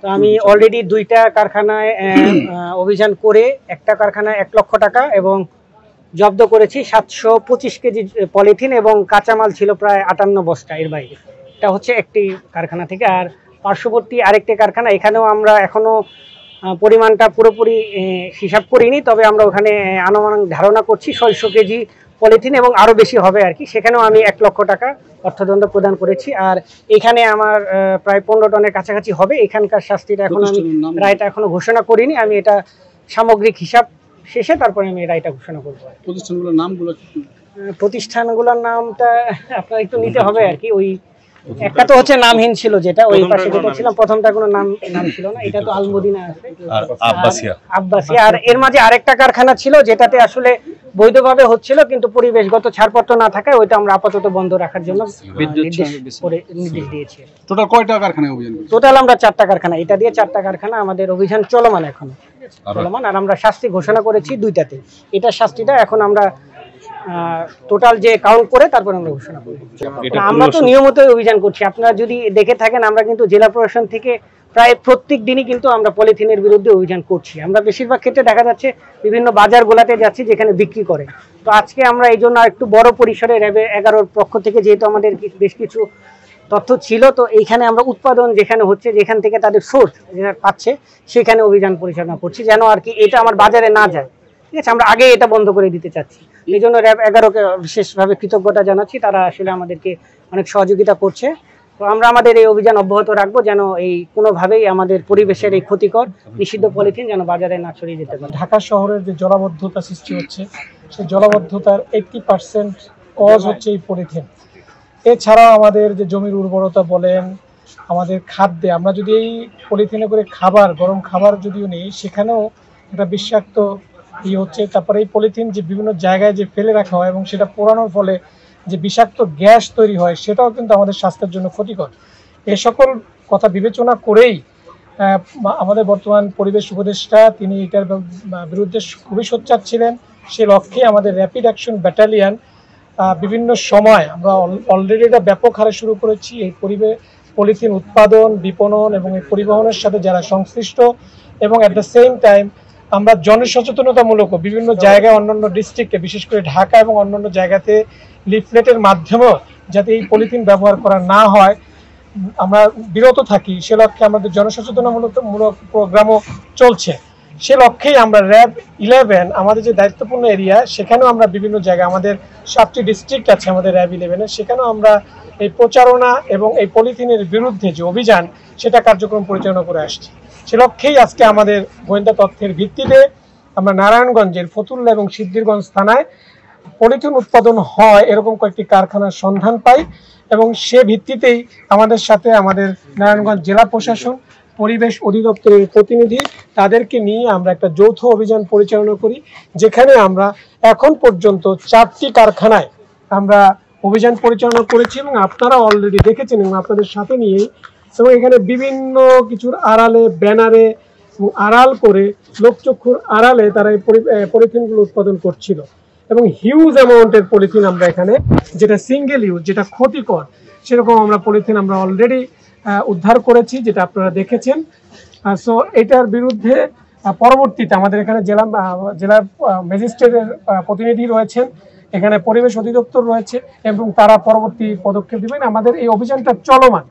তো আমি অলরেডি 2টা কারখানায় অভিযান করে একটা কারখানায় 1 লক্ষ টাকা এবং জব্দ করেছি 725 কেজি পলিথিন এবং কাঁচামাল ছিল প্রায় 58 বস্তা। এর বাইরে এটা হচ্ছে একটি কারখানা থেকে। আর পার্শ্ববর্তী আরেকটি কারখানা, এখানেও আমরা এখনো পরিমাণটা পুরোপুরি হিসাব করিনি, তবে আমরা ওখানে আনুমানিক ধারণা করছি 600 কেজি পলিথিন এবং আরও বেশি হবে আর কি। সেখানেও আমি 1 লক্ষ টাকা অর্থদণ্ড প্রদান করেছি। আর এখানে আমার প্রায় 15 টনের কাছাকাছি হবে। এখানকার শাস্তিটা এখন আমি রায়টা এখনো ঘোষণা করিনি, আমি এটা সামগ্রিক হিসাব শেষে তারপরে আমি রায়টা ঘোষণা করবো। প্রতিষ্ঠানগুলোর নামটা আপনার একটু নিতে হবে আর কি। ওই একটা তো হচ্ছে নামহীন ছিল, যেটা ওই পাশে যেটা ছিলাম প্রথমটা কোনো নাম ছিল না, এটা তো আলমদিনা আছে আব্বাসিয়া। আর এর মাঝে আরেকটা কারখানা ছিল যেটাতে আসলে বৈধভাবে হচ্ছিল, কিন্তু পরিবেশগত ছাড়পত্র না থাকায় ওইটা আমরা আপাতত বন্ধ রাখার জন্য নির্দেশ দিয়েছি। টোটাল কয়টা কারখানা অভিযান? টোটাল আমরা 4টা কারখানা, এটা দিয়ে 4টা কারখানা আমাদের অভিযান চলমান এখনো চলমান। আর আমরা শাস্তি ঘোষণা করেছি 2টাতে। এটার শাস্তিটা এখন আমরা টোটাল যে কাউন্ট করে তারপর আমরা ঘোষণা করব। আমরা তো নিয়মিত অভিযান করছি, আপনারা যদি দেখে থাকেন আমরা কিন্তু জেলা প্রশাসন থেকে প্রায় প্রত্যেক দিনই কিন্তু আমরা পলিথিনের বিরুদ্ধে অভিযান করছি। আমরা বেশিরভাগ ক্ষেত্রে দেখা যাচ্ছে বিভিন্ন বাজারগুলোতে যাচ্ছি যেখানে বিক্রি করে। তো আজকে আমরা এই জন্য একটু বড় পরিসরে র্যাব 11-র পক্ষ থেকে, যেহেতু আমাদের বেশ কিছু তথ্য ছিল, তো এইখানে আমরা উৎপাদন যেখানে হচ্ছে, যেখান থেকে তাদের সোর্স পাচ্ছে সেখানে অভিযান পরিচালনা করছি, যেন আর কি এটা আমার বাজারে না যায়। ঠিক আছে, আমরা আগে এটা বন্ধ করে দিতে চাচ্ছি। এই জন্য র্যাব 11-কে বিশেষভাবে কৃতজ্ঞতা জানাচ্ছি, তারা আসলে আমাদেরকে অনেক সহযোগিতা করছে। তো আমরা আমাদের এই অভিযান অব্যাহত রাখবো, যেন এই কোনোভাবেই আমাদের পরিবেশের এই ক্ষতিকর নিষিদ্ধ পলিথিন যেন বাজারে না ছড়িয়ে যেতে পারে। ঢাকা শহরের যে জলাবদ্ধতা সৃষ্টি হচ্ছে, সেই জলাবদ্ধতার 80% কজ হচ্ছে এই পলিথিন। এছাড়াও আমাদের যে জমির উর্বরতা বলেন, আমাদের খাদ্যে আমরা যদি এই পলিথিনে করে গরম খাবার যদিও নেই, সেখানেও একটা বিষাক্ত হচ্ছে। তারপরে এই পলিথিন যে বিভিন্ন জায়গায় যে ফেলে রাখা হয় এবং সেটা পোড়ানোর ফলে যে বিষাক্ত গ্যাস তৈরি হয়, সেটাও কিন্তু আমাদের স্বাস্থ্যের জন্য ক্ষতিকর। এ সকল কথা বিবেচনা করেই আমাদের বর্তমান পরিবেশ উপদেষ্টা তিনি এটার বিরুদ্ধে খুবই সোচ্চার ছিলেন। সে লক্ষ্যে আমাদের র্যাপিড অ্যাকশন ব্যাটালিয়ন বিভিন্ন সময় আমরা অলরেডি এটা ব্যাপক হারে শুরু করেছি। এই পলিথিন উৎপাদন, বিপণন এবং এই পরিবহনের সাথে যারা সংশ্লিষ্ট, এবং অ্যাট দ্য সেম টাইম আমরা জনসচেতনতামূলক বিভিন্ন জায়গায় অন্যান্য ডিস্ট্রিক্টে, বিশেষ করে ঢাকা এবং অন্যান্য জায়গাতে লিফলেটের মাধ্যমেও যাতে এই পলিথিন ব্যবহার করা না হয় আমরা বিরত থাকি, সে লক্ষ্যে আমাদের জনসচেতনতামূলক প্রোগ্রামও চলছে। সে লক্ষ্যেই আমরা র্যাব 11 আমাদের যে দায়িত্বপূর্ণ এরিয়া, সেখানেও আমরা বিভিন্ন জায়গায়, আমাদের 7টি ডিস্ট্রিক্ট আছে আমাদের র্যাব 11-এ, সেখানেও আমরা এই প্রচারণা এবং এই পলিথিনের বিরুদ্ধে যে অভিযান সেটা কার্যক্রম পরিচালনা করে আসছি। সে লক্ষ্যেই আজকে আমাদের গোয়েন্দা তথ্যের ভিত্তিতে আমরা নারায়ণগঞ্জের ফতুল্লা এবং সিদ্ধিরগঞ্জ থানায় পলিথিন উৎপাদন হয় এরকম কয়েকটি কারখানার সন্ধান পাই, এবং সে ভিত্তিতেই আমাদের সাথে আমাদের নারায়ণগঞ্জ জেলা প্রশাসন, পরিবেশ অধিদপ্তরের প্রতিনিধি, তাদেরকে নিয়ে আমরা একটা যৌথ অভিযান পরিচালনা করি, যেখানে আমরা এখন পর্যন্ত 4টি কারখানায় আমরা অভিযান পরিচালনা করেছি এবং আপনারা অলরেডি দেখেছেন এবং আপনাদের সাথে নিয়েই। এবং এখানে বিভিন্ন কিছুর আড়ালে, ব্যানারে আড়াল করে, লোকচক্ষুর আড়ালে তারা এই পলিথিনগুলো উৎপাদন করছিল। এবং হিউজ অ্যামাউন্টের পলিথিন আমরা এখানে, যেটা সিঙ্গেল ইউজ, যেটা ক্ষতিকর, সেরকম আমরা পলিথিন আমরা অলরেডি উদ্ধার করেছি, যেটা আপনারা দেখেছেন। সো এটার বিরুদ্ধে পরবর্তীতে আমাদের এখানে জেলা ম্যাজিস্ট্রেটের প্রতিনিধি রয়েছেন, এখানে পরিবেশ অধিদপ্তর রয়েছে, এবং তারা পরবর্তী পদক্ষেপ দেবেন। আমাদের এই অভিযানটা চলমান।